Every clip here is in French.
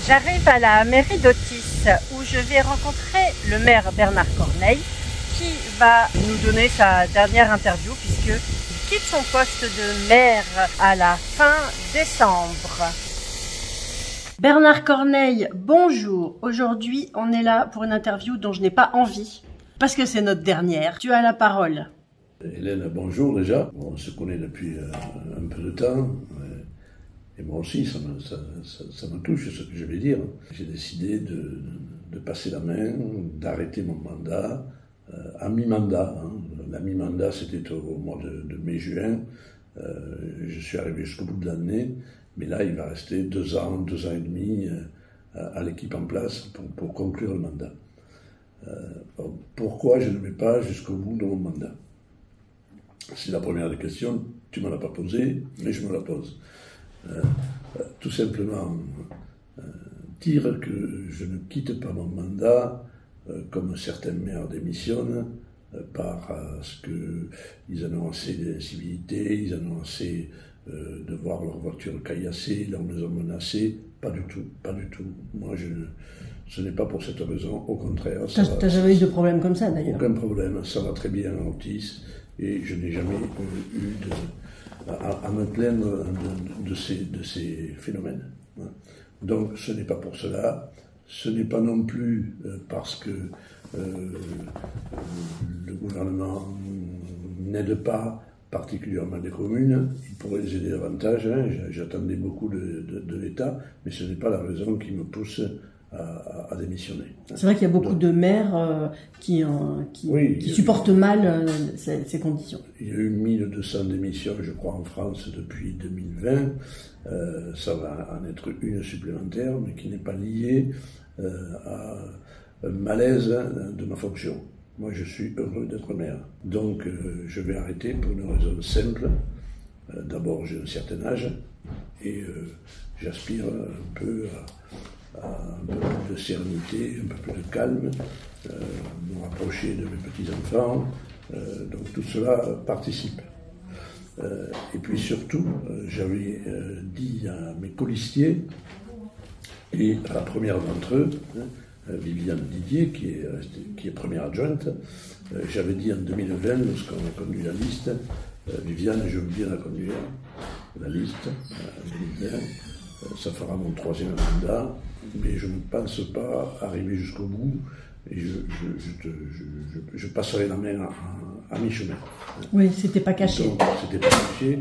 J'arrive à la mairie d'Autis où je vais rencontrer le maire Bernard Corneille qui va nous donner sa dernière interview puisqu'il quitte son poste de maire à la fin décembre. Bernard Corneille, bonjour. Aujourd'hui, on est là pour une interview dont je n'ai pas envie parce que c'est notre dernière. Tu as la parole. Hélène, bonjour déjà. On se connaît depuis un peu de temps. Et moi aussi, ça me touche ce que je vais dire. J'ai décidé de passer la main, d'arrêter mon mandat à mi-mandat. La mi-mandat, c'était au mois de mai-juin. Je suis arrivé jusqu'au bout de l'année, mais là, il va rester 2 ans et demi à l'équipe en place pour conclure le mandat. Pourquoi je ne vais pas jusqu'au bout de mon mandat? C'est la première des questions. Tu ne me l'as pas posée, mais je me la pose. Tout simplement dire que je ne quitte pas mon mandat comme certains maires démissionnent parce qu'ils en ont assez d'incivilité, ils en ont assez de voir leur voiture caillassée, leur maison menacée. Pas du tout, pas du tout. Moi, ce n'est pas pour cette raison, au contraire. Tu n'as jamais eu de problème comme ça d'ailleurs? Aucun problème, ça va très bien en Autis et je n'ai jamais eu à me plaindre de ces phénomènes. Donc ce n'est pas pour cela, ce n'est pas non plus parce que le gouvernement n'aide pas particulièrement les communes, il pourrait les aider davantage, j'attendais beaucoup de l'État, mais ce n'est pas la raison qui me pousse à démissionner. C'est vrai qu'il y a beaucoup de maires qui supportent mal ces conditions. Il y a eu 1200 démissions, je crois, en France depuis 2020. Ça va en être une supplémentaire, mais qui n'est pas liée à un malaise de ma fonction. Moi, je suis heureux d'être maire. Donc, je vais arrêter pour une raison simple. D'abord, j'ai un certain âge et j'aspire un peu à un peu plus de sérénité, un peu plus de calme, me rapprocher de mes petits-enfants. Donc tout cela participe. Et puis surtout, j'avais dit à mes colistiers, et à la première d'entre eux, Viviane Didier, qui est première adjointe, j'avais dit en 2020, lorsqu'on a conduit la liste, Viviane, je veux bien la conduire, la liste, 2020, ça fera mon 3e mandat, mais je ne pense pas arriver jusqu'au bout et je passerai la main à mi-chemin. Oui, c'était pas caché. Donc, c'était pas caché.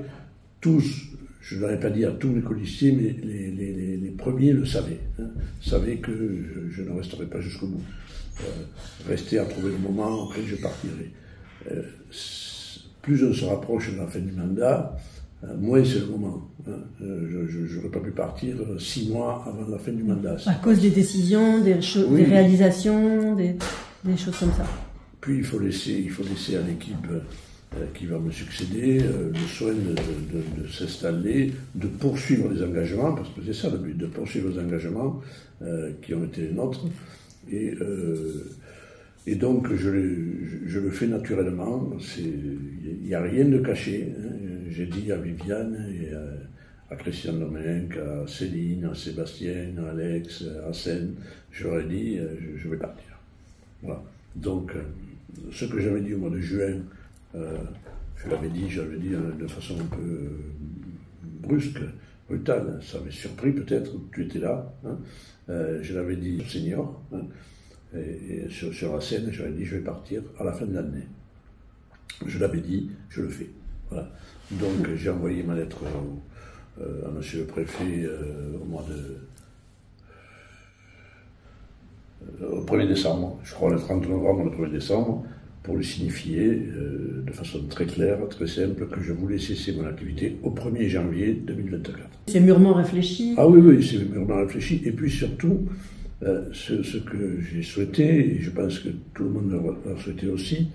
Tous, je ne l'aurais pas dit à tous mes colistiers, mais les premiers le savaient. Savaient que je ne resterai pas jusqu'au bout. Rester à trouver le moment, après je partirai. Plus on se rapproche de la fin du mandat, moins c'est le moment. Je n'aurais pas pu partir 6 mois avant la fin du mandat. À cause des décisions, des réalisations, des choses comme ça. Puis il faut laisser à l'équipe qui va me succéder le soin de s'installer, de poursuivre les engagements, parce que c'est ça le but, de poursuivre les engagements qui ont été les nôtres. Et donc je le fais naturellement, il n'y a rien de caché. J'ai dit à Viviane et à Christian Domenech, à Céline, à Sébastien, à Alex, à Seine, je leur ai dit je vais partir. Voilà. Donc ce que j'avais dit au mois de juin, je l'avais dit de façon un peu brusque, brutale. Ça m'avait surpris peut-être, tu étais là. Je l'avais dit au senior. Et sur la scène, j'avais dit je vais partir à la fin de l'année. Je l'avais dit, je le fais. Voilà. Donc j'ai envoyé ma lettre à monsieur le préfet au 1er décembre, je crois le 30 novembre, le 1er décembre, pour lui signifier de façon très claire, très simple, que je voulais cesser mon activité au 1er janvier 2024. C'est mûrement réfléchi? Ah oui, c'est mûrement réfléchi. Et puis surtout, ce que j'ai souhaité, et je pense que tout le monde l'a souhaité aussi,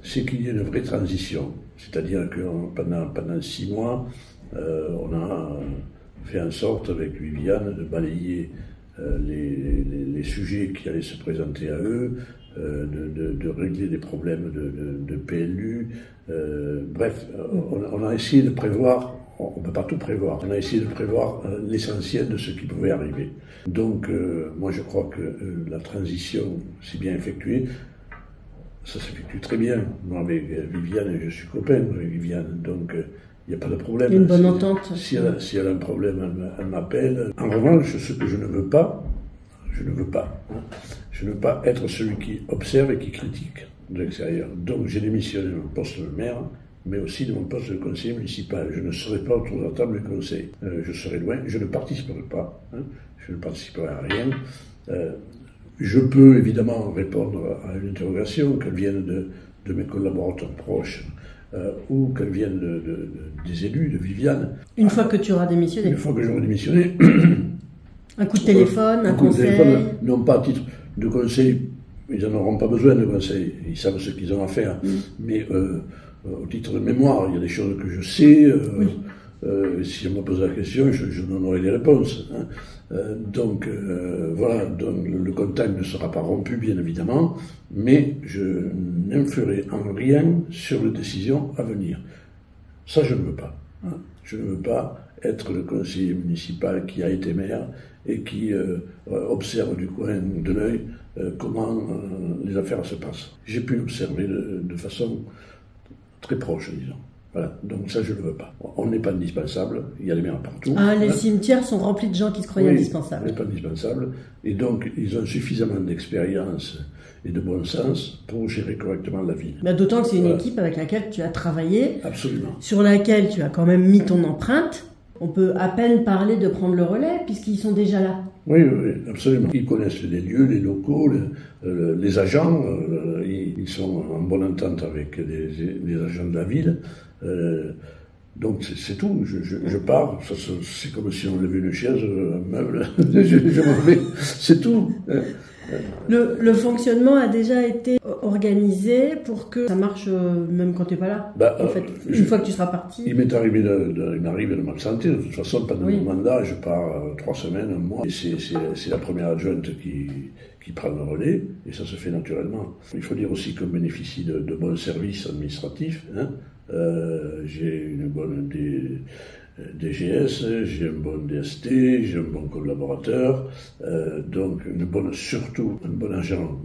c'est qu'il y ait une vraie transition. C'est-à-dire que pendant 6 mois, on a fait en sorte avec Viviane de balayer les sujets qui allaient se présenter à eux, de régler des problèmes de PLU. Bref, on a essayé de prévoir, on ne peut pas tout prévoir. On a essayé de prévoir l'essentiel de ce qui pouvait arriver. Donc, moi, je crois que la transition s'est bien effectuée. Ça s'effectue très bien. Moi, avec Viviane, je suis copain avec Viviane, donc il n'y a pas de problème. Une bonne entente. Si elle a un problème, elle m'appelle. En revanche, ce que je ne veux pas, je ne veux pas être celui qui observe et qui critique de l'extérieur. Donc, j'ai démissionné de mon poste de maire, mais aussi de mon poste de conseiller municipal. Je ne serai pas autour de la table du conseil. Je serai loin, je ne participerai pas. Je ne participerai à rien. Je peux évidemment répondre à une interrogation, qu'elle vienne de mes collaborateurs proches ou qu'elle vienne des élus, de Viviane. Une fois que tu auras démissionné. Une fois que j'aurai démissionné. Un coup de téléphone, un conseil. De téléphone, non pas à titre de conseil, ils n'en auront pas besoin de conseil, ils savent ce qu'ils ont à faire. Mais au titre de mémoire, il y a des choses que je sais. Si on me pose la question, je donnerai les réponses. Donc voilà, donc le contact ne sera pas rompu, bien évidemment, mais je n'influerai en rien sur les décisions à venir. Ça, je ne veux pas. Je ne veux pas être le conseiller municipal qui a été maire et qui observe du coin de l'œil comment les affaires se passent. J'ai pu l'observer de façon très proche, disons. Voilà, donc ça je ne le veux pas. On n'est pas indispensable, il y a les maires partout. Les cimetières sont remplis de gens qui se croyaient indispensables. On n'est pas indispensable, et donc ils ont suffisamment d'expérience et de bon sens pour gérer correctement la ville. Mais d'autant que c'est une équipe avec laquelle tu as travaillé, absolument, sur laquelle tu as quand même mis ton empreinte. On peut à peine parler de prendre le relais puisqu'ils sont déjà là. Oui, absolument. Ils connaissent les lieux, les locaux, les agents. Ils sont en bonne entente avec les agents de la ville. Donc c'est tout. Je pars. C'est comme si on levait une chaise, un meuble. je m'en vais. C'est tout. Le fonctionnement a déjà été organisé pour que ça marche même quand tu n'es pas là. En fait, une fois que tu seras parti. Il m'arrive de m'absenter. De toute façon, pendant mon mandat, je pars 3 semaines, un mois. Et c'est la première adjointe qui prend le relais, et ça se fait naturellement. Il faut dire aussi qu'on bénéficie de bons services administratifs. J'ai une bonne DGS, j'ai un bon DST, j'ai un bon collaborateur, donc surtout un bon agent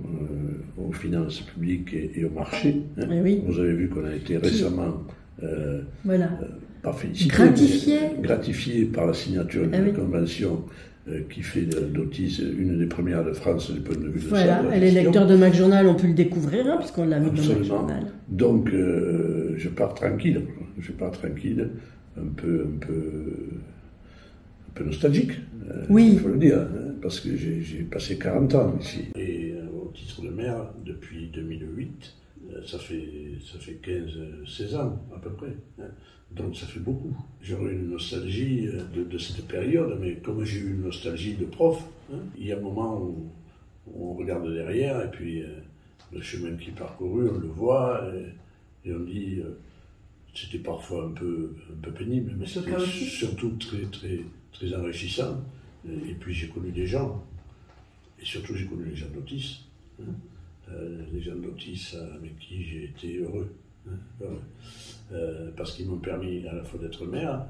aux finances publiques et au marché. Vous avez vu qu'on a été récemment pas félicité, gratifié par la signature d'une convention qui fait d'Otis une des premières de France du point de vue de ça. Et les lecteurs de Mac Journal ont pu le découvrir, puisqu'on l'a mis dans Mac Journal. Donc je pars tranquille, un peu nostalgique, il faut le dire, parce que j'ai passé 40 ans ici. Et au titre de maire, depuis 2008, ça fait 15-16 ans à peu près. Donc ça fait beaucoup. J'aurais une nostalgie de cette période, mais comme j'ai eu une nostalgie de prof, il y a un moment où on regarde derrière, et puis le chemin qui est parcouru, on le voit, et on dit... C'était parfois un peu pénible, mais c'était surtout très enrichissant. Et puis j'ai connu des gens, et surtout j'ai connu les gens d'Otis. Les gens d'Otis avec qui j'ai été heureux. Parce qu'ils m'ont permis à la fois d'être maire,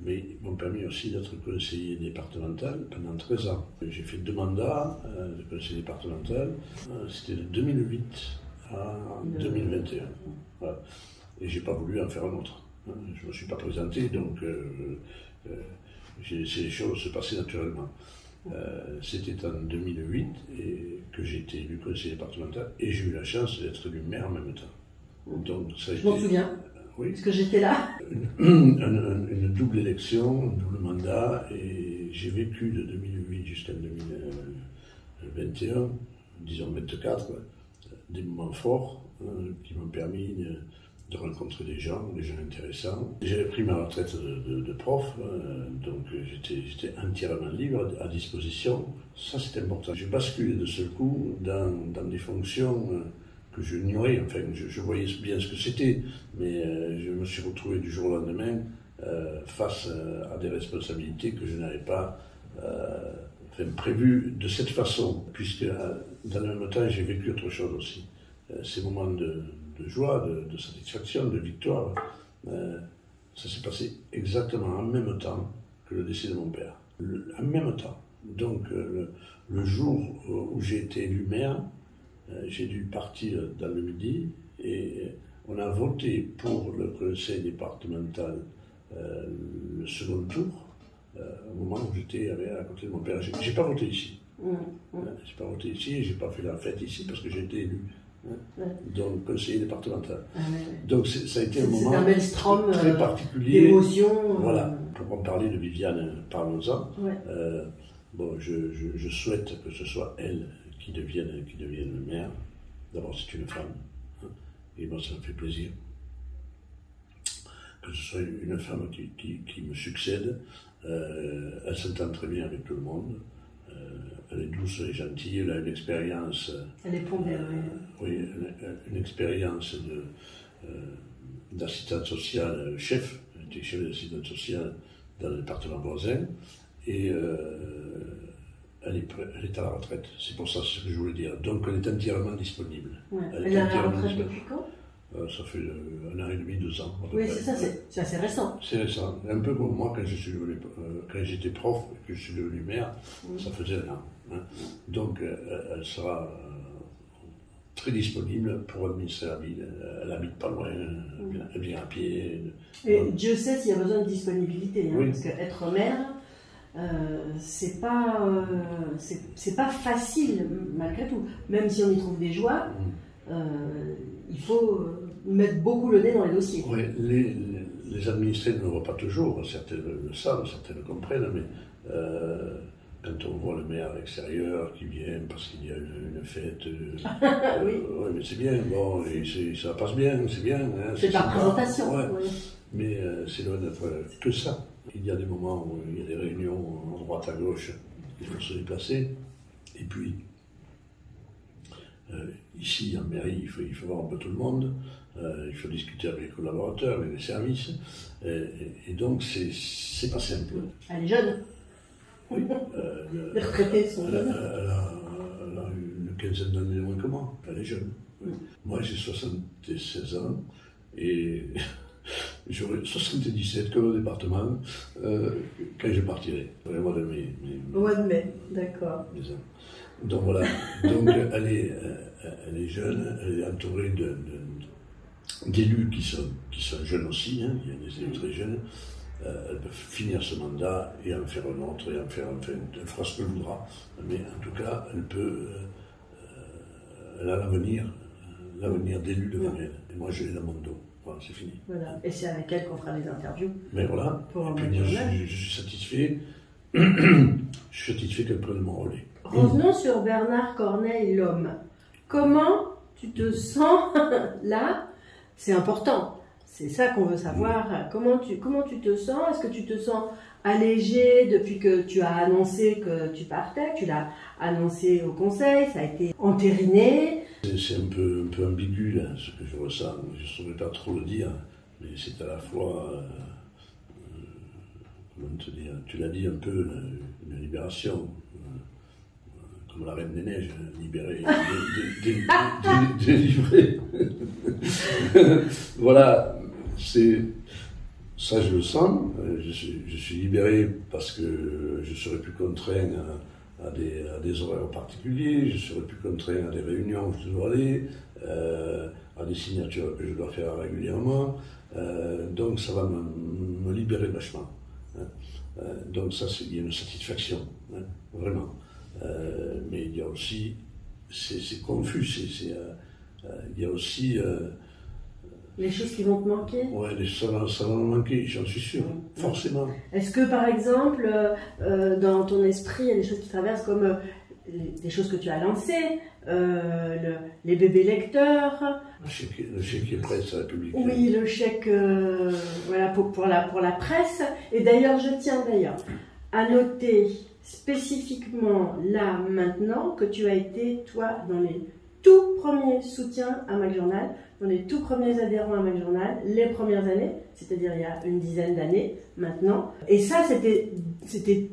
mais ils m'ont permis aussi d'être conseiller départemental pendant 13 ans. J'ai fait 2 mandats de conseiller départemental, c'était de 2008 à 2021. Voilà. Et j'ai pas voulu en faire un autre. Je me suis pas présenté, donc j'ai laissé les choses se passer naturellement. C'était en 2008 que j'ai été élu conseiller départemental, et j'ai eu la chance d'être élu maire en même temps. Donc, ça, je m'en souviens, parce que j'étais là. Une double élection, un double mandat, et j'ai vécu de 2008 jusqu'en 2021, disons 24, des moments forts qui m'ont permis de rencontrer des gens intéressants. J'avais pris ma retraite de prof, donc j'étais entièrement libre, à disposition. Ça, c'est important. J'ai basculé de ce coup dans des fonctions que je ignorais. Enfin, je voyais bien ce que c'était, mais je me suis retrouvé du jour au lendemain face à des responsabilités que je n'avais pas prévues de cette façon, puisque dans le même temps, j'ai vécu autre chose aussi. Ces moments de joie, de satisfaction, de victoire, ça s'est passé exactement en même temps que le décès de mon père. En même temps. Donc, le jour où j'ai été élu maire, j'ai dû partir dans le Midi et on a voté pour le conseil départemental le second tour, au moment où j'étais à côté de mon père. J'ai pas voté ici. J'ai pas voté ici et j'ai pas fait la fête ici parce que j'ai été élu. Donc, conseiller départemental. Donc, ça a été un moment très particulier. D'émotion. Voilà. Pour en parler de Viviane, parlons-en. Bon, je souhaite que ce soit elle qui devienne le maire. D'abord, c'est une femme. Et moi, ça me fait plaisir. Que ce soit une femme qui me succède. Elle s'entend très bien avec tout le monde. Elle est douce et gentille, elle a une expérience. Elle est pondérée. Oui, une expérience d'assistante sociale chef. Elle était chef d'assistante sociale dans le département voisin. Et elle est à la retraite. C'est pour ça ce que je voulais dire. Donc elle est entièrement disponible. Elle est à la retraite depuis quand? Ça fait 1 an et demi, 2 ans. Oui, c'est ça, c'est assez récent. C'est récent. Un peu comme moi, quand j'étais prof et que je suis devenu maire, ça faisait 1 an. Donc, elle sera très disponible pour administrer la ville. Elle habite pas loin, elle vient à pied. Et Dieu sait s'il y a besoin de disponibilité, parce qu'être maire, c'est pas facile malgré tout. Même si on y trouve des joies, il faut mettre beaucoup le nez dans les dossiers. Oui, les administrés ne le voient pas toujours, certains le savent, certains le comprennent, mais quand on voit le maire à l'extérieur qui vient parce qu'il y a une fête, oui, mais c'est bien, bon, et ça passe bien, c'est bien. C'est de la présentation. Mais c'est loin d'être que ça. Il y a des moments où il y a des réunions à droite, à gauche, il faut se déplacer, et puis ici, en mairie, il faut voir un peu tout le monde, il faut discuter avec les collaborateurs, avec les services, et donc c'est pas simple. Elle est jeune. Oui. Les retraités sont jeunes. Elle a une quinzaine d'années de moins que moi, elle est jeune. Moi j'ai 76 ans, et j'aurai 77 comme au département quand je partirai, au mois de mai. Au mois de mai, d'accord. Donc voilà, donc elle est jeune, elle est entourée d'élus qui sont jeunes aussi, il y a des élus très jeunes. Elle peut finir ce mandat et en faire un autre, et en faire, enfin, elle fera ce qu'elle voudra. Mais en tout cas, elle a l'avenir d'élu devant elle. Et moi, je l'ai dans mon dos. Voilà, c'est fini. Voilà, et c'est avec elle qu'on fera les interviews. Mais voilà, je suis satisfait. Je suis satisfait qu'elle prenne mon relais. Revenons sur Bernard Corneille, l'homme. Comment tu te sens là? C'est important. C'est ça qu'on veut savoir. Comment tu te sens? Est-ce que tu te sens allégé depuis que tu as annoncé que tu partais? Tu l'as annoncé au conseil, ça a été entériné. C'est un peu ambigu là, ce que je ressens. Je ne saurais pas trop le dire, mais c'est à la fois, comment te dire, tu l'as dit un peu, une libération. Comme la Reine des Neiges, libérée, délivrée. Voilà, ça je le sens. Je suis libéré parce que je ne serai plus contraint à des horaires particuliers, je ne serai plus contraint à des réunions où je dois aller, à des signatures que je dois faire régulièrement. Donc ça va me libérer vachement. Donc ça, il y a une satisfaction, vraiment. Mais il y a aussi, c'est confus, il y a aussi... les choses qui vont te manquer? Oui, ça va me manquer, j'en suis sûr, forcément. Est-ce que par exemple, dans ton esprit, il y a des choses qui traversent comme des choses que tu as lancées, les bébés lecteurs? Le chèque presse républicain. Oui, le chèque voilà, pour la presse. Et d'ailleurs, je tiens à noter spécifiquement là, maintenant, que tu as été, toi, dans les tout premiers soutiens à MacJournal, dans les tout premiers adhérents à MacJournal, les premières années, c'est-à-dire il y a une dizaine d'années maintenant. Et ça, c'était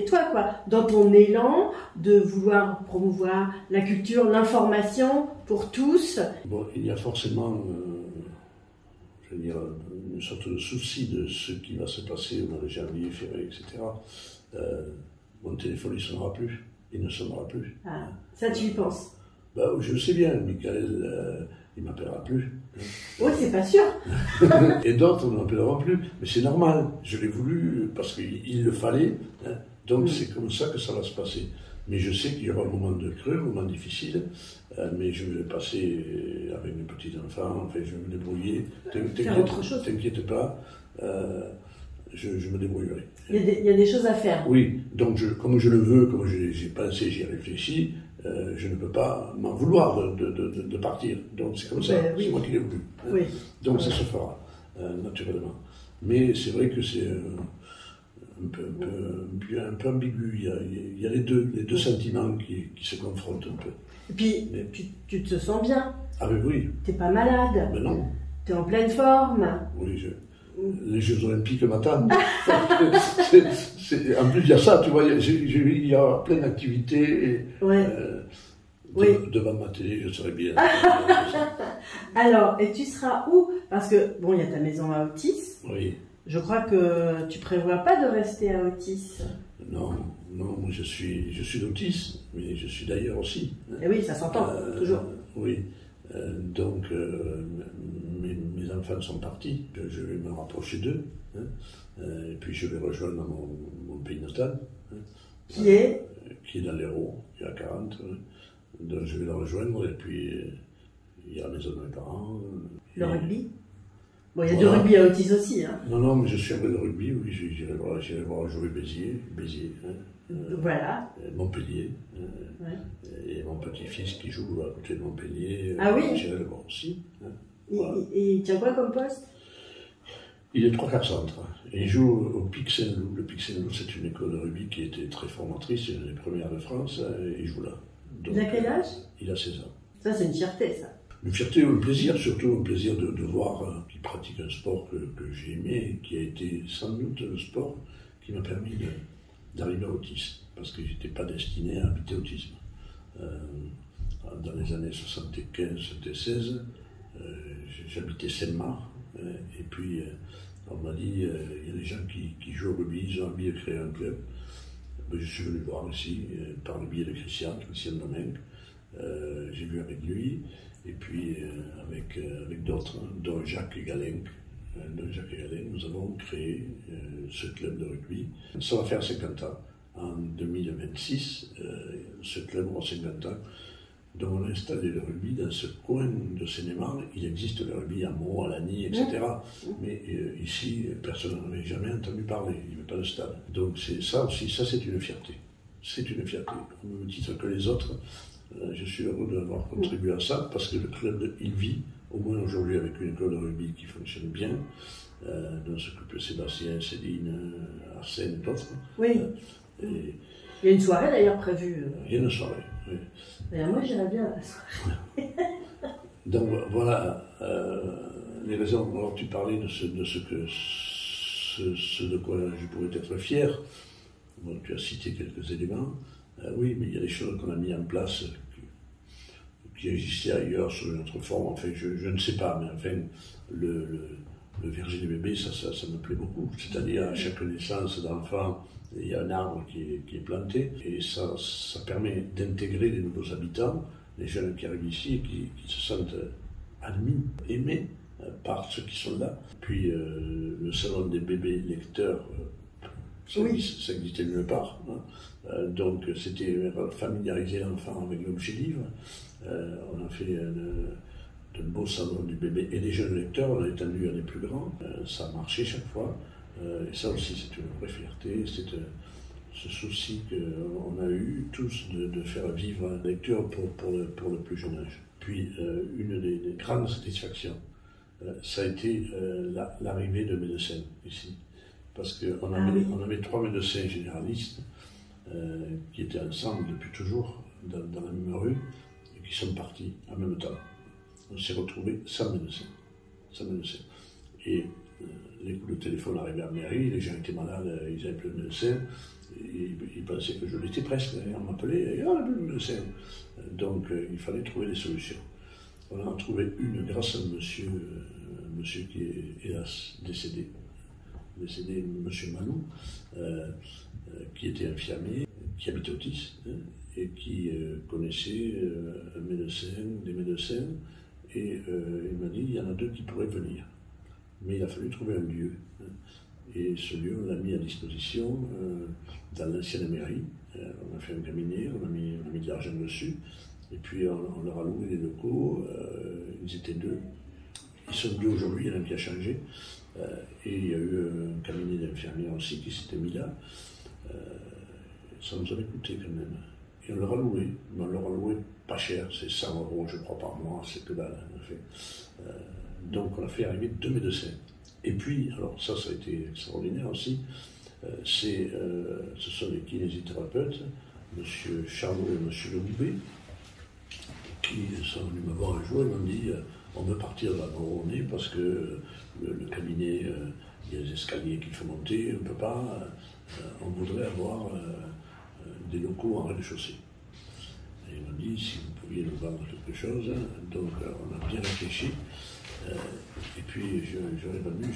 toi, quoi, dans ton élan de vouloir promouvoir la culture, l'information pour tous. Bon, il y a forcément, je veux dire, une sorte de souci de ce qui va se passer au mois de janvier, février, etc., mon téléphone il ne sonnera plus. Il ne sonnera plus. Ah, ça tu y penses? Bah, je le sais bien, Michael, il ne m'appellera plus. Oui, c'est pas sûr. Et d'autres ne m'appelleront plus. Mais c'est normal. Je l'ai voulu parce qu'il le fallait. Hein. Donc c'est comme ça que ça va se passer. Mais je sais qu'il y aura un moment de creux, un moment difficile. Mais je vais le passer avec mes petits-enfants. Enfin, je vais me débrouiller. T'inquiète pas. Je me débrouillerai. Il y a des choses à faire. Oui, donc comme je le veux, comme j'ai pensé, j'y ai réfléchi, je ne peux pas m'en vouloir de partir. Donc c'est comme ça, oui. C'est moi qui l'ai voulu. Hein. Oui. Donc ça se fera, naturellement. Mais c'est vrai que c'est un peu ambigu. Il y a les deux sentiments qui se confrontent un peu. Et puis, tu te sens bien. Ah oui. T'es pas malade. Mais non. T'es en pleine forme. Oui, les Jeux Olympiques m'attendent. En plus, il y a ça, tu vois, il y a plein d'activités. Ouais. Devant ma télé, je serais bien. Alors, et tu seras où? Parce que, bon, il y a ta maison à Otis. Oui. Je crois que tu prévois pas de rester à Otis. Non, moi je suis d'Otis, mais je suis d'ailleurs aussi. Et oui, ça s'entend, toujours. Oui. Donc, mes enfants sont partis, je vais me rapprocher d'eux, hein, et puis je vais rejoindre mon pays natal. Hein, qui est dans l'Hérault, qui est à 40. Hein, donc je vais le rejoindre, et puis il y a la maison de mes parents. Le rugby? Bon, il y a du rugby à Otis aussi. Hein. Non, mais je suis un peu de rugby, oui, j'irai voir jouer Béziers. Hein. Voilà. Montpellier. Et mon petit-fils qui joue à côté de Montpellier. Ah oui. J'irai le voir aussi. Hein. Voilà. Et il tient quoi comme poste? Il est 3/4 centre. Et il joue au Pic Saint-Loup. Le Pic Saint-Loup, c'est une école de rugby qui était très formatrice, c'est une des premières de France, et il joue là. Donc, il a quel âge? Il a 16 ans. Ça, c'est une fierté, ça. Une fierté, un plaisir, surtout un plaisir de voir qu'il pratique un sport que j'ai aimé, et qui a été sans doute le sport qui m'a permis d'arriver à Otis, parce que je n'étais pas destiné à habiter autisme. Dans les années 75-76, j'habitais Saint-Marc, et puis on m'a dit, il y a des gens qui jouent au rugby, ils ont envie de créer un club. Je suis venu voir ici, par le biais de Christian Domingue. J'ai vu avec lui, et puis avec d'autres, dont Jacques Gallenc. Nous avons créé ce club de rugby. Ça va faire 50 ans. En 2026, ce club aura 50 ans. Donc on a installé le rugby dans ce coin de Seine-et-Marne. Il existe le rugby à Meaux, à Lagny, etc. Mais ici, personne n'en avait jamais entendu parler. Il n'y avait pas de stade. Donc ça aussi, ça c'est une fierté. C'est une fierté. Au même titre que les autres, je suis heureux d'avoir contribué à ça, parce que le club, il vit, au moins aujourd'hui, avec une école de rugby qui fonctionne bien, dont s'occupent Sébastien, Céline, Arsène et d'autres. Oui. Il y a une soirée d'ailleurs prévue. Il y a une soirée, oui. Moi j'irais bien à la soirée. Donc voilà les raisons. Alors tu parlais de ce de quoi je pourrais être fier. Bon, tu as cité quelques éléments. Oui, mais il y a des choses qu'on a mis en place qui existaient ailleurs sous une autre forme. Enfin, je ne sais pas, mais enfin, le verger des bébés, ça me plaît beaucoup. C'est-à-dire, à chaque naissance d'enfant, il y a un arbre qui est planté, et ça permet d'intégrer les nouveaux habitants, les jeunes qui arrivent ici, et qui se sentent admis, aimés par ceux qui sont là. Puis, le salon des bébés lecteurs, ça existait nulle part. Hein. Donc, c'était familiariser l'enfant avec l'objet livre. On a fait de beaux salons du bébé et des jeunes lecteurs, on a étendu à des plus grands. Ça a marché chaque fois. Et ça aussi, c'est une vraie fierté. C'est ce souci qu'on a eu tous de faire vivre la lecture pour le plus jeune âge. Puis, une des grandes satisfactions, ça a été l'arrivée de médecins ici. Parce qu'on avait 3 médecins généralistes qui étaient ensemble depuis toujours dans la même rue et qui sont partis en même temps. On s'est retrouvés sans médecin. Et les coups de téléphone arrivaient à la mairie, les gens étaient malades, ils avaient plus de médecin, ils pensaient que je l'étais presque, on m'appelait, il n'y avait plus de médecin. Donc il fallait trouver des solutions. On en a trouvé une grâce à monsieur qui est hélas décédé, monsieur Malou, qui était infirmier, qui habitait Autis, et qui connaissait un médecin, des médecins, et il m'a dit, il y en a 2 qui pourraient venir. Mais il a fallu trouver un lieu. Et ce lieu, on l'a mis à disposition dans l'ancienne mairie. On a fait un cabinet, on a mis de l'argent dessus. Et puis on leur a loué les locaux. Ils étaient 2. Ils sont 2 aujourd'hui, il y en a un qui a changé. Et il y a eu un cabinet d'infirmières aussi qui s'était mis là. Ça nous avait coûté quand même. Et on leur a loué. Mais on leur a loué pas cher, c'est 100 € je crois par mois, c'est que dalle. Donc on a fait arriver 2 médecins. Et puis, alors ça a été extraordinaire aussi, ce sont les kinésithérapeutes, M. Charlot et M. Legoubet, qui sont venus me voir un jour et m'ont dit on veut partir de la Moronnais parce que le cabinet, il y a des escaliers qu'il faut monter, on ne peut pas, on voudrait avoir des locaux en rez-de-chaussée. Et ils m'ont dit si vous pouviez nous vendre quelque chose, donc on a bien réfléchi. Et puis j'aurais vendu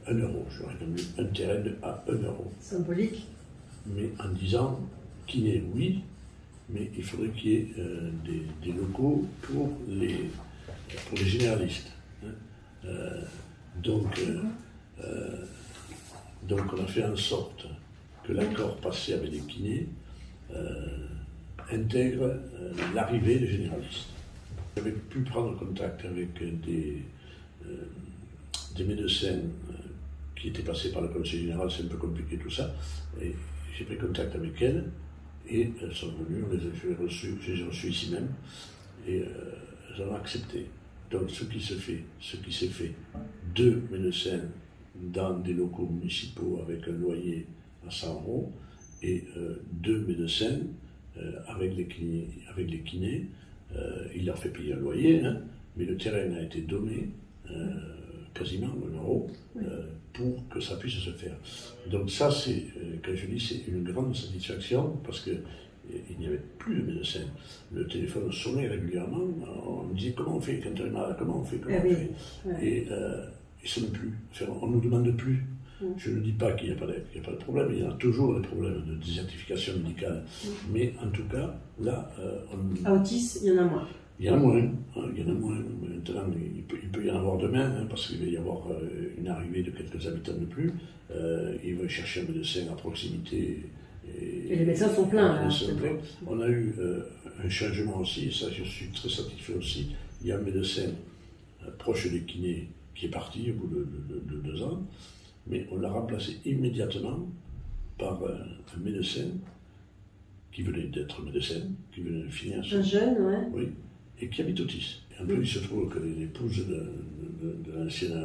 1 €, j'aurais vendu un terrain à 1 €. Symbolique. Mais en disant kiné, oui, mais il faudrait qu'il y ait des locaux pour les généralistes. Donc on a fait en sorte que l'accord passé avec les kinés intègre l'arrivée des généralistes. J'avais pu prendre contact avec des médecins qui étaient passés par le conseil général, c'est un peu compliqué tout ça, et j'ai pris contact avec elles, et elles sont venues, je les ai reçues ici même, et elles ont accepté. Donc ce qui s'est fait, 2 médecins dans des locaux municipaux avec un loyer à 100 € et 2 médecins avec les kinés, il leur fait payer un loyer, mais le terrain a été donné quasiment 1 € pour que ça puisse se faire. Donc ça, c'est, quand je dis, c'est une grande satisfaction parce que il n'y avait plus de médecin. Le téléphone sonnait régulièrement, on me disait comment on fait quand on est malade, comment on fait. Et il ne sonne plus, enfin, on ne nous demande plus. Je ne dis pas qu'il n'y a pas de problème, il y a toujours des problèmes de désertification médicale. Mais en tout cas, là, à Autis, il y en a moins. Il y en a moins. Maintenant, il peut y en avoir demain, parce qu'il va y avoir une arrivée de quelques habitants de plus. Ils vont chercher un médecin à proximité. Et les médecins sont pleins. On a eu un changement aussi, ça je suis très satisfait aussi. Il y a un médecin proche des kinés qui est parti au bout de 2 ans, mais on l'a remplacé immédiatement par un médecin qui venait d'être médecin, qui venait de finir. Un jeune, ouais. Oui, et qui habite Autis. Et en plus, il se trouve que l'épouse de l'ancien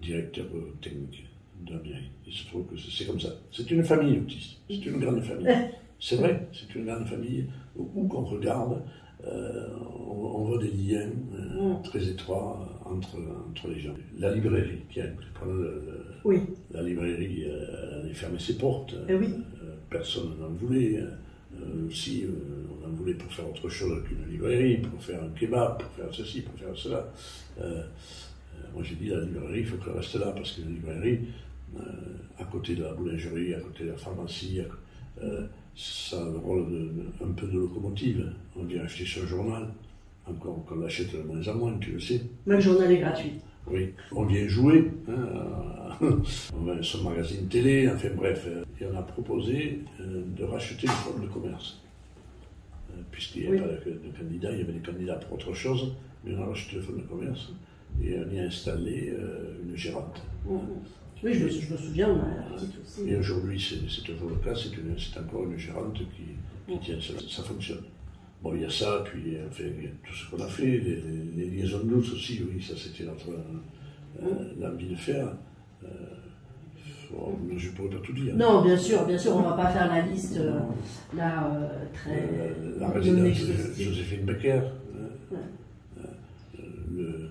directeur technique de la mairie. Il se trouve que c'est comme ça. C'est une famille Autis. C'est une grande famille. C'est vrai, c'est une grande famille. Où qu'on regarde, on voit des liens très étroits entre les gens. La librairie, la librairie elle a fermé ses portes. Personne n'en voulait. Si on en voulait pour faire autre chose qu'une librairie, pour faire un kebab, pour faire ceci, pour faire cela. Moi j'ai dit la librairie, il faut qu'elle reste là, parce que la librairie, à côté de la boulangerie, à côté de la pharmacie, ça a le rôle un peu de locomotive. On vient acheter son journal, encore qu'on l'achète de moins en moins, tu le sais. Le journal est gratuit. Oui, on vient jouer, on a son magazine télé, enfin bref. Et on a proposé de racheter le fonds de commerce. Puisqu'il n'y avait pas de candidats, il y avait des candidats pour autre chose, mais on a racheté le fonds de commerce et on y a installé une gérante. Oui, je me souviens, on a dit aussi. Et aujourd'hui, c'est toujours le cas, c'est encore une gérante qui tient cela, ça fonctionne. Bon, il y a ça, puis enfin, il y a tout ce qu'on a fait, les liaisons douces aussi, oui, ça c'était notre l'envie de faire. Je ne pourrais pas tout dire. Non, bien sûr, on ne va pas faire la liste très. La résidence de Joséphine Becker, le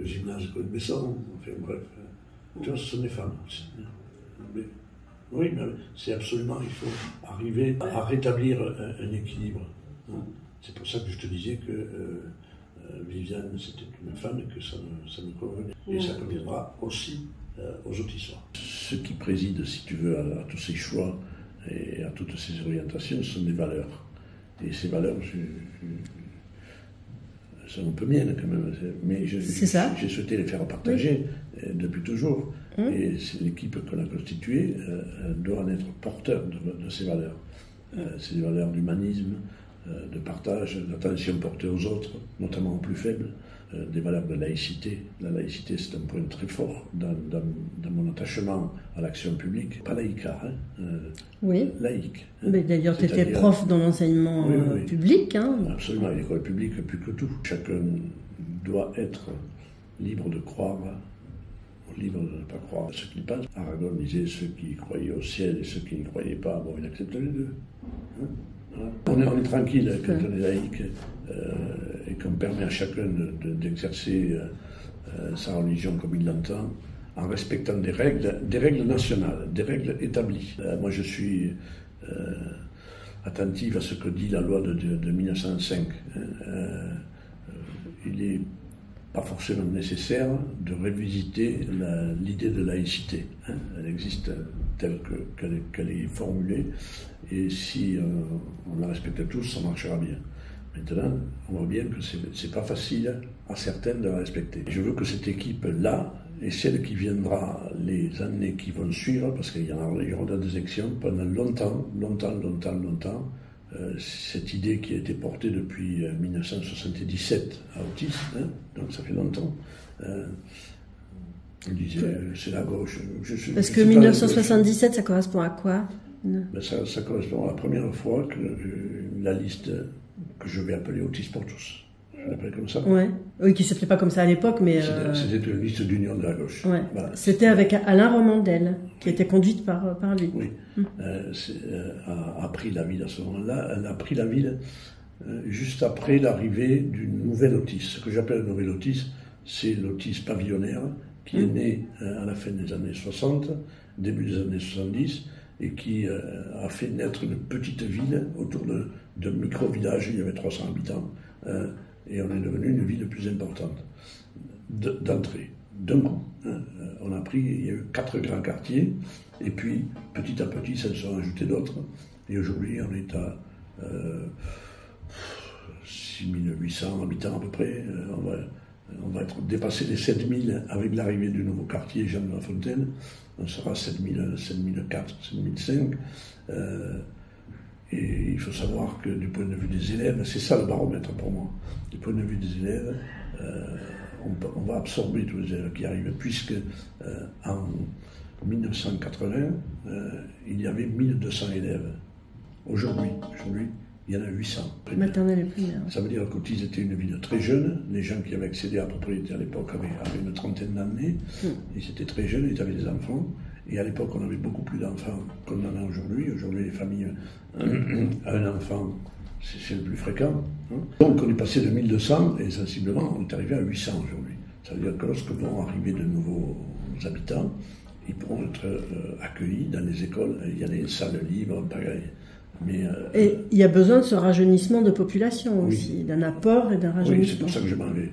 gymnase de Côte-Besson, enfin bref. Tu vois, ce sont des femmes aussi. Oui, mais c'est absolument, il faut arriver à rétablir un équilibre. C'est pour ça que je te disais que Viviane, c'était une femme que ça me convenait. Et ça conviendra aussi aux Autissois. Ce qui préside, si tu veux, à tous ces choix et à toutes ces orientations, ce sont des valeurs. Et ces valeurs, sont un peu miennes quand même, mais j'ai souhaité les faire partager depuis toujours. Et l'équipe qu'on a constituée doit en être porteur de ces valeurs. C'est des valeurs d'humanisme, de partage, d'attention portée aux autres, notamment aux plus faibles, des valeurs de laïcité. La laïcité, c'est un point très fort dans mon attachement à l'action publique. Pas laïcard, laïque. Mais d'ailleurs, tu étais prof dans l'enseignement public. Absolument, l'école publique plus que tout. Chacun doit être libre de croire, ou libre de ne pas croire à ce qu'il pense. Aragon disait ceux qui croyaient au ciel et ceux qui ne croyaient pas, bon, il accepte les deux. Voilà. On est tranquille quand on est laïque et qu'on permet à chacun d'exercer sa religion comme il l'entend, en respectant des règles nationales, des règles établies. Moi, je suis attentif à ce que dit la loi de 1905. Il n'est pas forcément nécessaire de revisiter l'idée de laïcité. Elle existe telle qu'elle est formulée, et si on la respecte tous, ça marchera bien. Maintenant, on voit bien que c'est pas facile à certains de la respecter. Je veux que cette équipe-là, et celle qui viendra les années qui vont suivre, parce qu'il y aura des élections pendant longtemps, cette idée qui a été portée depuis 1977 à Otis, donc ça fait longtemps. On disait c'est la gauche. Parce que 1977, ça correspond à quoi? Ça correspond à la première fois que la liste que je vais appeler Otis pour tous. Je l'appelle comme ça. Oui, qui ne s'appelait pas comme ça à l'époque, mais... C'était une liste d'union de la gauche. Voilà. C'était avec Alain Romandel, qui était conduite par lui. Oui. A pris la ville à ce moment-là. Elle a pris la ville juste après l'arrivée d'une nouvelle Otis. Ce que j'appelle un nouvel Otis, c'est l'Otis pavillonnaire, qui est né à la fin des années 60, début des années 70, et qui a fait naître une petite ville autour d'un micro-village. Il y avait 300 habitants. Et on est devenu une ville plus importante d'entrée, d'un coup. Il y a eu 4 grands quartiers, et puis petit à petit, ça se sont ajoutés d'autres. Et aujourd'hui, on est à 6800 habitants à peu près. On va être dépassé les 7000 avec l'arrivée du nouveau quartier Jean de la Fontaine. On sera à 7004, 7005. Et il faut savoir que du point de vue des élèves, c'est ça le baromètre pour moi. Du point de vue des élèves, on va absorber tous les élèves qui arrivent, puisque en 1980, il y avait 1200 élèves. Aujourd'hui, il y en a 800. Maternelle et primaire. Ça veut dire qu'Otis était une ville très jeune. Les gens qui avaient accédé à la propriété à l'époque avaient une trentaine d'années. Ils étaient très jeunes, ils avaient des enfants. Et à l'époque, on avait beaucoup plus d'enfants qu'on en a aujourd'hui. Aujourd'hui, les familles, un enfant, c'est le plus fréquent. Donc, on est passé de 1200 et sensiblement, on est arrivé à 800 aujourd'hui. Ça veut dire que lorsque vont arriver de nouveaux habitants, ils pourront être accueillis dans les écoles. Il y a des salles libres, pareil. Et il y a besoin de ce rajeunissement de population aussi, d'un apport et d'un rajeunissement. Oui, c'est pour ça que je m'en vais.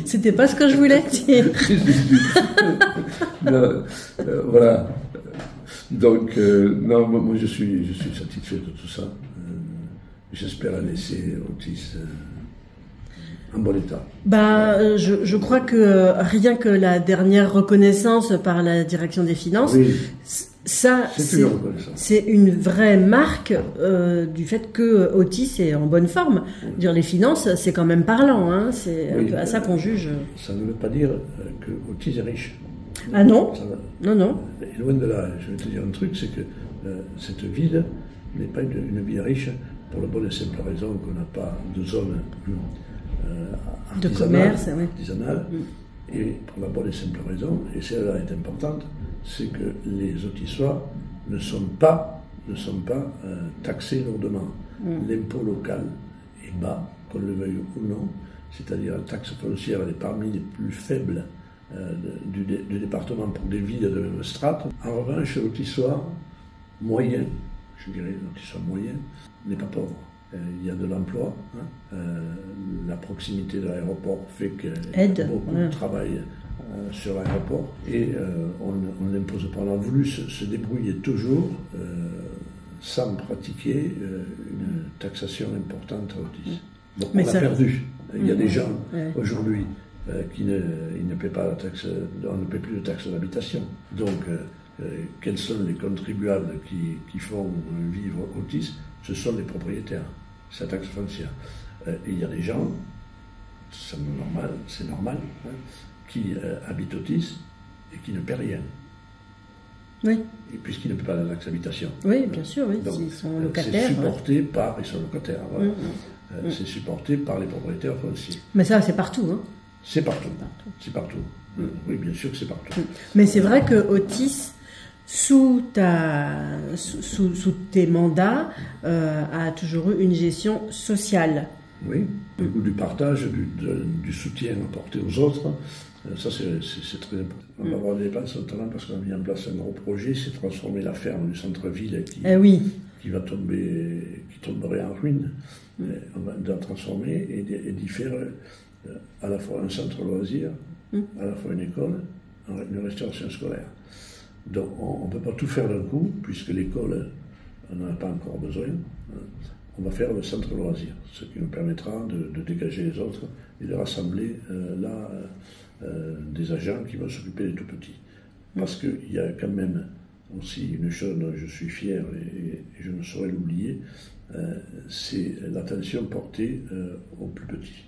C'était pas ce que je voulais dire. Non, voilà. Donc, non, moi je suis satisfait de tout ça. J'espère laisser Otis en bon état. Je crois que rien que la dernière reconnaissance par la direction des finances, ça, c'est une vraie marque du fait que Otis est en bonne forme. Dire les finances, c'est quand même parlant. C'est un peu à ça qu'on juge. Ça ne veut pas dire que Otis est riche. Ah non, non. Et loin de là, je vais te dire un truc, c'est que cette ville n'est pas une ville riche pour la bonne et simple raison qu'on n'a pas de zone de commerce, artisanale. Et pour la bonne et simple raison, et celle-là est importante, c'est que les Otissois ne sont pas taxés lourdement. L'impôt local est bas, qu'on le veuille ou non, c'est-à-dire la taxe foncière est parmi les plus faibles du département pour des villes de même strate. En revanche, l'Otissois moyen, je dirais l'Otissois moyen, n'est pas pauvre. il y a de l'emploi. La proximité de l'aéroport fait que beaucoup travaillent sur l'aéroport et on ne l'impose pas. On a voulu se débrouiller toujours sans pratiquer une taxation importante à l'autisme. Donc on a perdu. Il y a des gens aujourd'hui qui ne paient pas la taxe, on ne paie plus de taxe d'habitation. Donc quels sont les contribuables qui font vivre autisme? Ce sont les propriétaires. C'est la taxe foncière. Et il y a des gens, c'est normal, qui habitent autisme et qui ne paient rien. Oui. Et puisqu'ils ne paient pas la taxe d'habitation. Oui, bien sûr, oui. Donc, ils sont locataires. C'est supporté par, ils sont locataires. Voilà. C'est supporté par les propriétaires fonciers. Mais ça, c'est partout, hein. C'est partout. C'est partout. Oui, bien sûr que c'est partout. Mais c'est vrai que Otis, sous tes mandats, a toujours eu une gestion sociale. Oui, le goût du partage, du soutien apporté aux autres, ça c'est très important. On va avoir des dépenses notamment parce qu'on a mis en place un gros projet, c'est transformer la ferme du centre-ville qui tomberait en ruine. On va la transformer et d'y faire à la fois un centre loisir, à la fois une école, une restauration scolaire. Donc on ne peut pas tout faire d'un coup, puisque l'école, on n'en a pas encore besoin. On va faire le centre loisir, ce qui nous permettra de dégager les autres et de rassembler des agents qui vont s'occuper des tout-petits. Parce qu'il y a quand même aussi une chose dont je suis fier et je ne saurais l'oublier, c'est l'attention portée aux plus petits.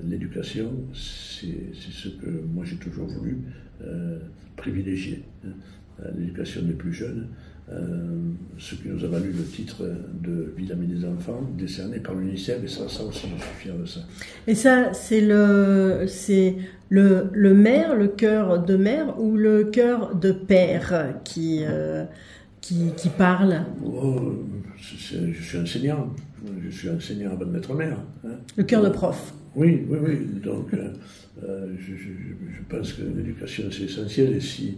L'éducation, c'est ce que moi j'ai toujours voulu privilégier. L'éducation des plus jeunes, ce qui nous a valu le titre de Ville amie des enfants, décerné par l'UNICEF, et ça aussi je suis fier de ça. Et ça, c'est le maire, le cœur de mère ou le cœur de père qui parle? Je suis enseignant. Je suis enseignant avant d'être maire. Le cœur de prof. Oui. Donc, je pense que l'éducation, c'est essentiel. Et s'il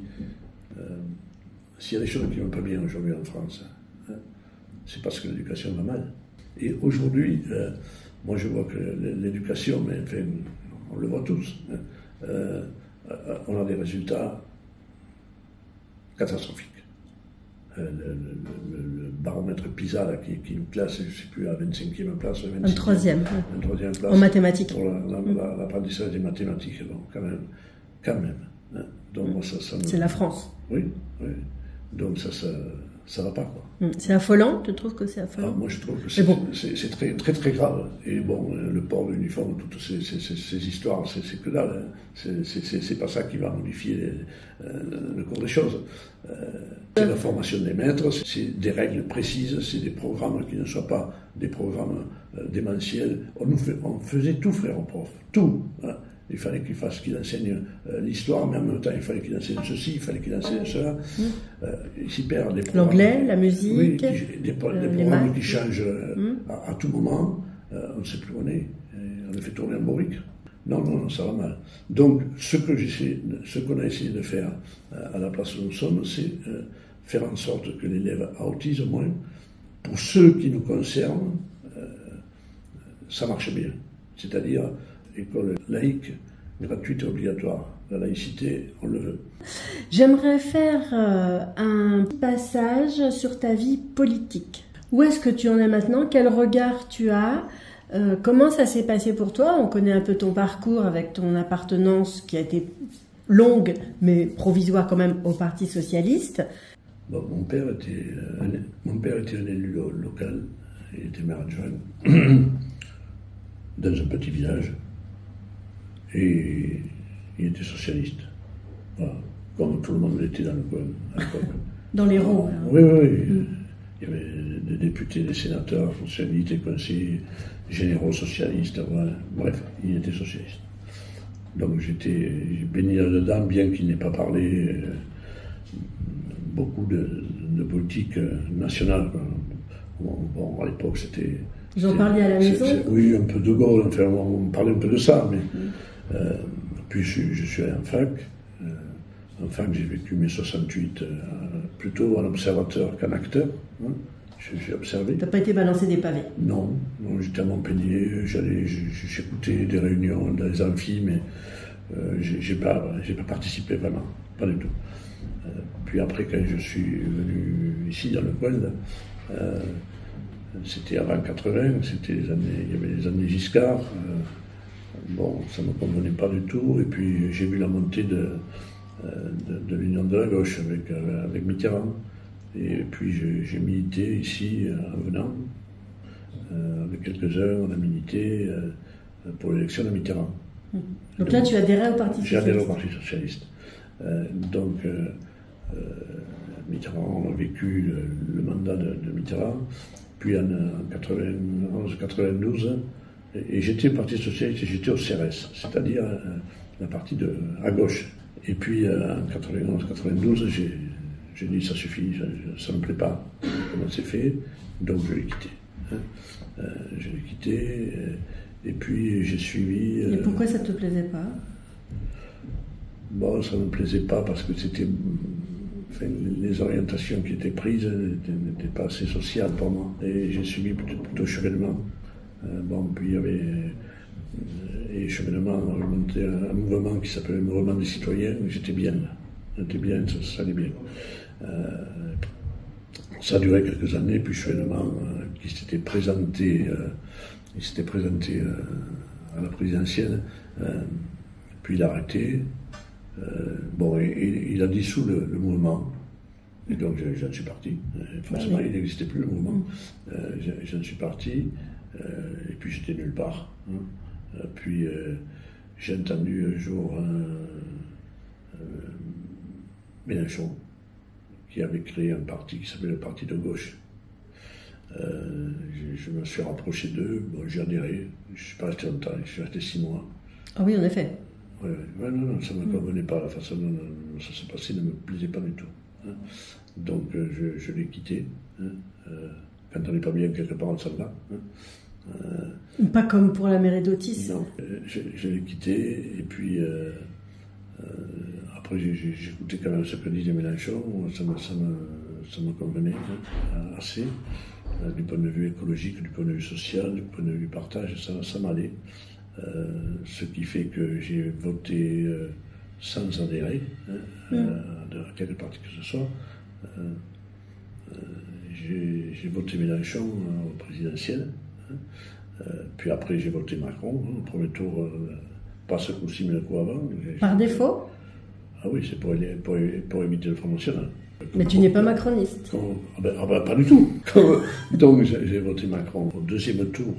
y a des choses qui ne vont pas bien aujourd'hui en France, c'est parce que l'éducation va mal. Et aujourd'hui, moi je vois que l'éducation, mais enfin, on le voit tous, on a des résultats catastrophiques. Le baromètre PISA là, qui nous classe, je ne sais plus, à 25e place, 26e, un troisième place en mathématiques. Pour l'apprentissage des mathématiques, donc quand même. Hein. Donc, moi, c'est la France. Oui. Donc ça va pas, quoi. C'est affolant, tu trouves que c'est affolant? Moi je trouve que c'est très, très très grave. Et bon, le port de l'uniforme, toutes ces histoires, c'est que dalle. C'est pas ça qui va modifier le cours des choses. C'est la formation des maîtres, c'est des règles précises, c'est des programmes qui ne soient pas des programmes démentiels. On faisait tout, frère, au prof. Tout. Hein. Il fallait qu'il enseigne l'histoire, mais en même temps, il fallait qu'il enseigne ceci, il fallait qu'il enseigne cela. Il s'y perd des programmes. L'anglais, la musique. Oui, des programmes qui changent à tout moment. On ne sait plus où on est. On les fait tourner en bourrique. Non, ça va mal. Donc, ce qu'on a essayé de faire à la place où nous sommes, c'est faire en sorte que l'élève à autisme, au moins, pour ceux qui nous concernent, ça marche bien. C'est-à-dire école laïque, gratuite et obligatoire. La laïcité, on le veut. J'aimerais faire un passage sur ta vie politique. Où est-ce que tu en es maintenant? Quel regard tu as? Comment ça s'est passé pour toi? On connaît un peu ton parcours avec ton appartenance qui a été longue, mais provisoire quand même au Parti Socialiste. Bon, mon père était un élu local. Il était maire adjoint dans un petit village. Et il était socialiste. Voilà. Comme tout le monde l'était dans le coin. Dans l'Hérault. Oui. Il y avait des députés, des sénateurs socialistes, des conseillers généraux socialistes. Voilà. Bref, il était socialiste. Donc j'ai baigné là-dedans, bien qu'il n'ait pas parlé beaucoup de politique nationale. Bon, à l'époque, c'était... Vous en parliez à la maison? Oui, un peu de Gaulle, enfin, on parlait un peu de ça, mais... puis je suis allé en fac. En fac, j'ai vécu mes 68 plutôt en observateur qu'en acteur. Hein. J'ai observé. T'as pas été balancé des pavés? Non, j'étais à Montpellier, j'écoutais des réunions dans les amphis, mais j'ai pas participé vraiment, pas du tout. Puis après, quand je suis venu ici, dans le coin, c'était avant 80, il y avait les années Giscard. Bon, ça ne me convenait pas du tout. Et puis j'ai vu la montée de l'Union de la gauche avec Mitterrand. Et puis j'ai milité ici en venant. Avec quelques-uns, on a milité pour l'élection de Mitterrand. Donc là, tu adhérais au Parti Socialiste? J'ai adhéré au Parti Socialiste. Mitterrand a vécu le mandat de Mitterrand. Puis en 91-92, et j'étais au Parti Socialiste et j'étais au CRS, c'est-à-dire la partie à gauche. Et puis en 91-92, j'ai dit ça suffit, ça ne me plaît pas comment c'est fait, donc je l'ai quitté. Je l'ai quitté, et puis j'ai suivi... Et pourquoi ça ne te plaisait pas? Bon, ça ne me plaisait pas parce que c'était... Enfin, les orientations qui étaient prises n'étaient pas assez sociales pour moi. Et j'ai suivi plutôt chevènement. Puis il y avait... Et chevènement, on avait monté un mouvement qui s'appelait le Mouvement des Citoyens. J'étais bien là. J'étais bien, ça allait bien. Ça a duré quelques années, puis chevènement, qui s'était présenté... à la présidentielle. Puis il a arrêté. Il a dissous le mouvement, et donc j'en suis parti. Forcément, il n'existait plus le mouvement. J'en suis parti, et puis j'étais nulle part. Puis j'ai entendu un jour Mélenchon, qui avait créé un parti qui s'appelait le Parti de gauche. Je me suis rapproché d'eux, j'ai adhéré, je ne suis pas resté longtemps, je suis resté 6 mois. Ah oui, en effet. Non, ça ne me convenait pas, la façon dont ça se passait ne me plaisait pas du tout. Donc je l'ai quitté. Quand on n'est pas bien quelque part, on s'en va. Pas comme pour la mairie d'Autis. Non, je l'ai quitté, et puis après j'écoutais quand même ce que disait Mélenchon, ça me convenait assez, du point de vue écologique, du point de vue social, du point de vue partage, ça m'allait. Ce qui fait que j'ai voté sans adhérer à quelque parti que ce soit. J'ai voté Mélenchon au présidentiel, puis après j'ai voté Macron au premier tour, pas ce coup-ci mais le coup avant. Par défaut? Ah oui, c'est pour éviter le Front National. Mais tu n'es pas macroniste? Pas du tout. Donc j'ai voté Macron au deuxième tour.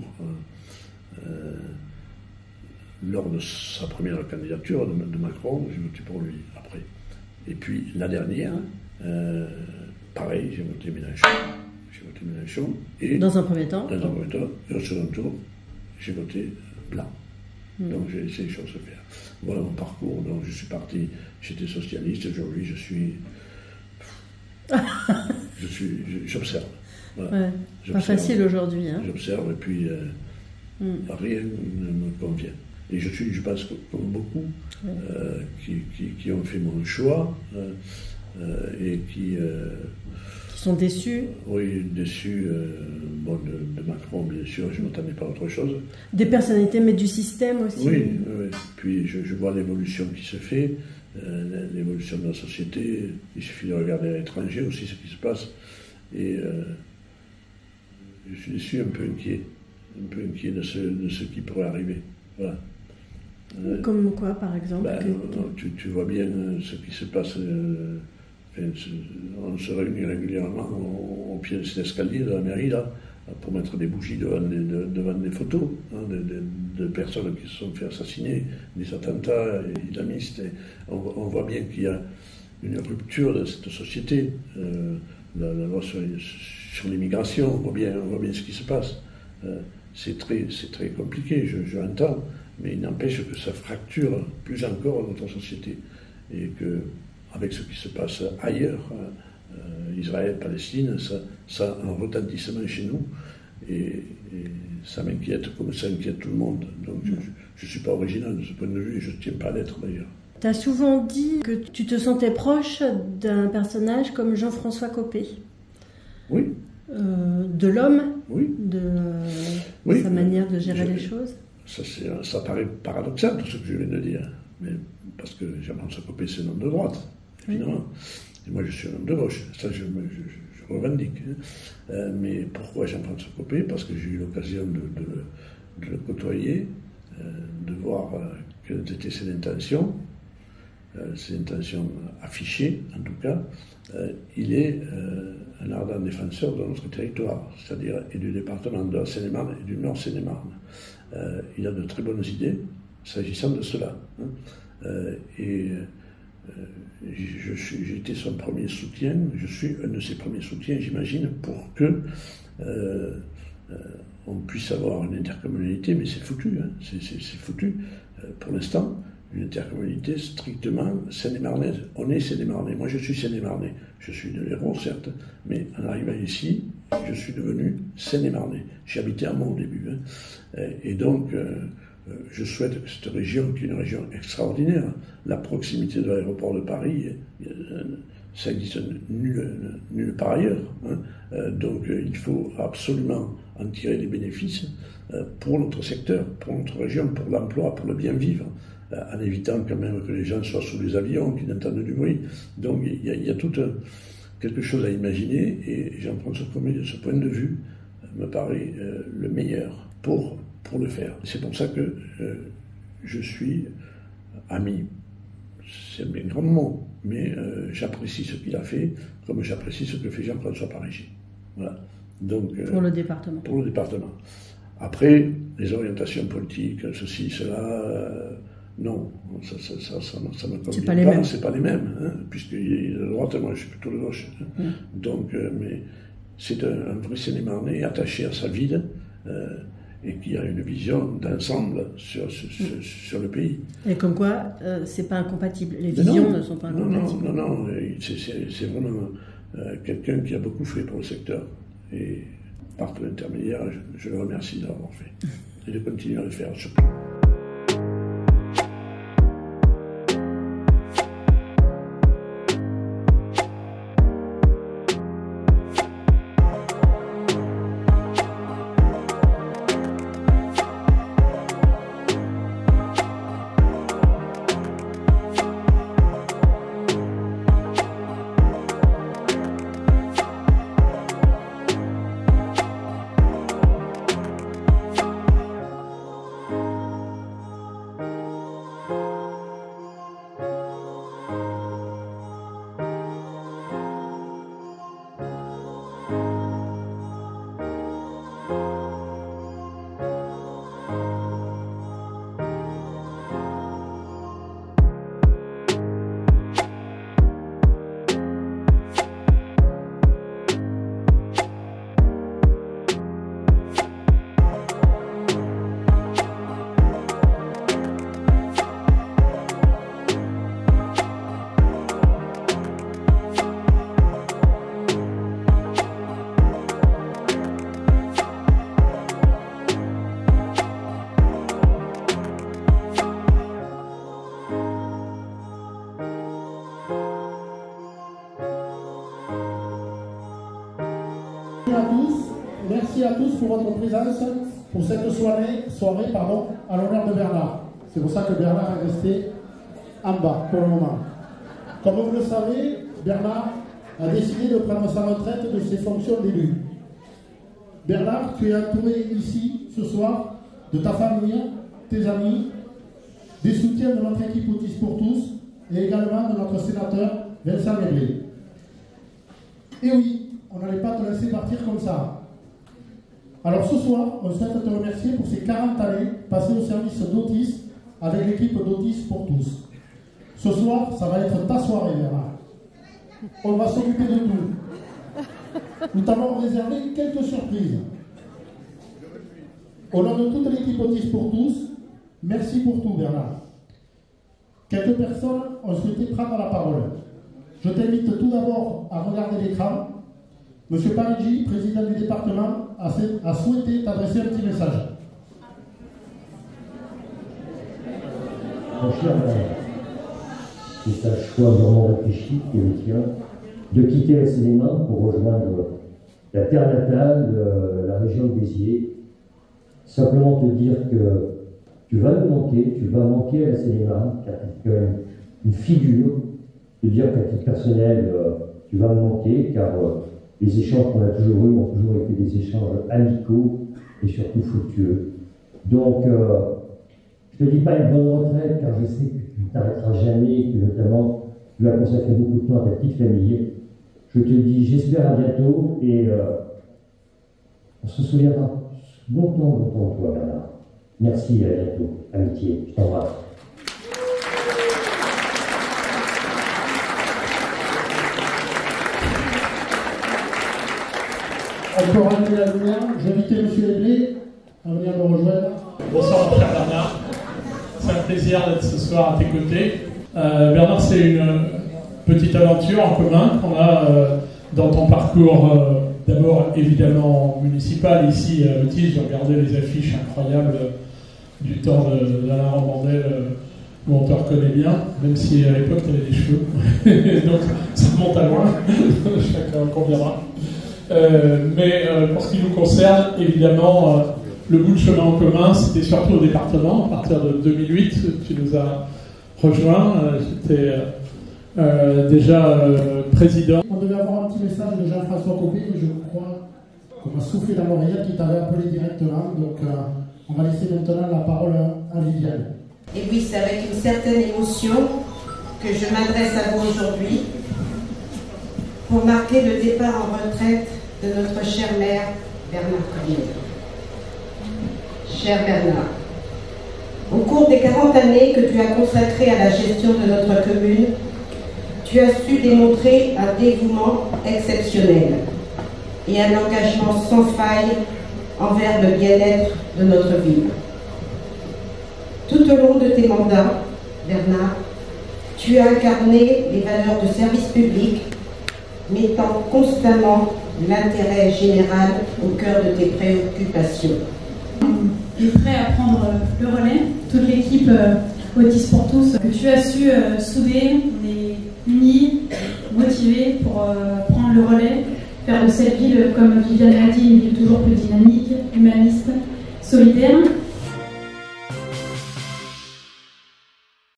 Lors de sa première candidature de Macron, j'ai voté pour lui après. Et puis la dernière, pareil, j'ai voté Mélenchon. Et dans un premier temps? Et au second tour, j'ai voté blanc. Donc j'ai laissé les choses se faire. Voilà mon parcours. Donc je suis parti, j'étais socialiste, aujourd'hui j'observe. Voilà. Pas facile aujourd'hui. J'observe et puis rien ne me convient. Et je pense que comme beaucoup qui ont fait mon choix et qui sont déçus. Oui, déçus. De Macron, bien sûr, je ne m'attendais pas à autre chose. Des personnalités, mais du système aussi. Oui. Puis je vois l'évolution qui se fait, l'évolution de la société. Il suffit de regarder à l'étranger aussi ce qui se passe. Et je suis déçu, un peu inquiet de ce qui pourrait arriver. Voilà. Comme quoi, par exemple? Tu vois bien ce qui se passe. On se réunit régulièrement au pied de cet escalier de la mairie, là, pour mettre des bougies devant des photos de personnes qui se sont fait assassiner, des attentats islamistes. Et on voit bien qu'il y a une rupture de cette société. La loi sur l'immigration, on voit bien ce qui se passe. C'est très compliqué, je l'entends, mais il n'empêche que ça fracture plus encore notre société. Et que, avec ce qui se passe ailleurs, Israël, Palestine, ça a un retentissement chez nous. Et ça m'inquiète comme ça inquiète tout le monde. Donc je ne suis pas original de ce point de vue et je ne tiens pas à l'être d'ailleurs. Tu as souvent dit que tu te sentais proche d'un personnage comme Jean-François Copé. Oui. de l'homme, oui. de Oui, sa manière de gérer les choses. Ça paraît paradoxal tout ce que je viens de dire, mais parce que Jean-François Copé c'est un homme de droite, évidemment. Et moi je suis un homme de gauche, ça je revendique. Mais pourquoi Jean-François Copé? Parce que j'ai eu l'occasion de le côtoyer, de voir quelles étaient ses intentions affichées en tout cas. Il est un ardent défenseur de notre territoire, c'est-à-dire et du département de la Seine-et-Marne et du Nord Seine-et-Marne. Il a de très bonnes idées s'agissant de cela. J'ai été son premier soutien, je suis un de ses premiers soutiens, j'imagine, pour que on puisse avoir une intercommunalité, mais c'est foutu, c'est foutu. Pour l'instant, une intercommunalité strictement Seine-et-Marnaise. On est Seine-et-Marnais. Moi, je suis Seine-et-Marnais. Je suis de l'Hérault, certes, mais en arrivant ici, je suis devenu Seine-et-Marnais. J'ai habité à Mont au début. Et donc, je souhaite que cette région, qui est une région extraordinaire, la proximité de l'aéroport de Paris, ça existe nulle part ailleurs. Donc, il faut absolument en tirer les bénéfices pour notre secteur, pour notre région, pour l'emploi, pour le bien vivre, en évitant quand même que les gens soient sous les avions, qu'ils entendent du bruit. Donc il y a tout quelque chose à imaginer, et Jean-François Copé, de ce point de vue, me paraît le meilleur pour le faire. C'est pour ça que je suis ami. C'est un grand mot, mais j'apprécie ce qu'il a fait, comme j'apprécie ce que fait Jean-François Parisgi. Voilà. Donc, pour le département. Pour le département. Après, les orientations politiques, ceci, cela, non, ça me convient pas. C'est pas les mêmes, puisqu'il est de droite, moi je suis plutôt de gauche. Donc, mais c'est un vrai Seine-et-Marnais attaché à sa ville et qui a une vision d'ensemble sur le pays. Et comme quoi, c'est pas incompatible. Les visions ne sont pas incompatibles. Non, c'est vraiment quelqu'un qui a beaucoup fait pour le secteur. Et par tout l'intermédiaire, je le remercie d'avoir fait. Et de continuer à le faire, surtout. Merci à tous pour votre présence pour cette soirée à l'honneur de Bernard. C'est pour ça que Bernard est resté en bas pour le moment. Comme vous le savez, Bernard a décidé de prendre sa retraite de ses fonctions d'élu. Bernard, tu es entouré ici ce soir de ta famille, tes amis, des soutiens de notre équipe Autisme pour tous et également de notre sénateur Vincent Leblé. Et oui, on n'allait pas te laisser partir comme ça. Alors ce soir, on souhaite te remercier pour ces 40 années passées au service d'Autisme avec l'équipe d'Autisme pour tous. Ce soir, ça va être ta soirée, Bernard. On va s'occuper de tout. Nous t'avons réservé quelques surprises. Au nom de toute l'équipe Autisme pour tous, merci pour tout, Bernard. Quelques personnes ont souhaité prendre la parole. Je t'invite tout d'abord à regarder l'écran. Monsieur Parisgi, président du département, a souhaité t'adresser un petit message. Mon cher maire, c'est un choix vraiment réfléchi qui est le tien de quitter les Seine-et-Marne pour rejoindre la terre natale, la région de Béziers. Simplement te dire que tu vas nous manquer, tu vas manquer à la Seine-et-Marne, car tu es quand même une figure. Te dire qu'à titre personnel, tu vas me manquer, car les échanges qu'on a toujours eus ont toujours été des échanges amicaux et surtout fructueux. Donc, je ne te dis pas une bonne retraite, car je sais que tu ne t'arrêteras jamais, que notamment tu vas consacrer beaucoup de temps à ta petite famille. Je te dis, j'espère à bientôt, et on se souviendra longtemps de toi, Bernard. Merci, à bientôt. Amitié, je t'embrasse. Encore un peu la lumière. J'invite M. Leblé à venir me rejoindre. Bonsoir, mon cher Bernard. C'est un plaisir d'être ce soir à tes côtés. Bernard, c'est une petite aventure en commun qu'on a dans ton parcours, d'abord évidemment municipal. Ici à Autils, j'ai regardé les affiches incroyables du temps d'Alain Romandel, où on te reconnaît bien, même si à l'époque tu avais des cheveux. Donc ça remonte à loin, chacun conviendra. Mais pour ce qui nous concerne, évidemment, le bout de chemin en commun, c'était surtout au département. À partir de 2008, tu nous as rejoints. J'étais déjà président. On devait avoir un petit message de Jean-François Copé, mais je crois qu'on m'a soufflé dans l'oreillette qui t'avait appelé directement. Donc on va laisser maintenant la parole à Viviane. Et oui, c'est avec une certaine émotion que je m'adresse à vous aujourd'hui pour marquer le départ en retraite de notre cher maire Bernard Corneille. Cher Bernard, au cours des 40 années que tu as consacrées à la gestion de notre commune, tu as su démontrer un dévouement exceptionnel et un engagement sans faille envers le bien-être de notre ville. Tout au long de tes mandats, Bernard, tu as incarné les valeurs de service public, mettant constamment l'intérêt général au cœur de tes préoccupations. Tu es prêt à prendre le relais. Toute l'équipe Autis pour tous que tu as su souder, on est unis, motivés pour prendre le relais, faire de cette ville, comme Viviane l'a dit, une ville toujours plus dynamique, humaniste, solidaire.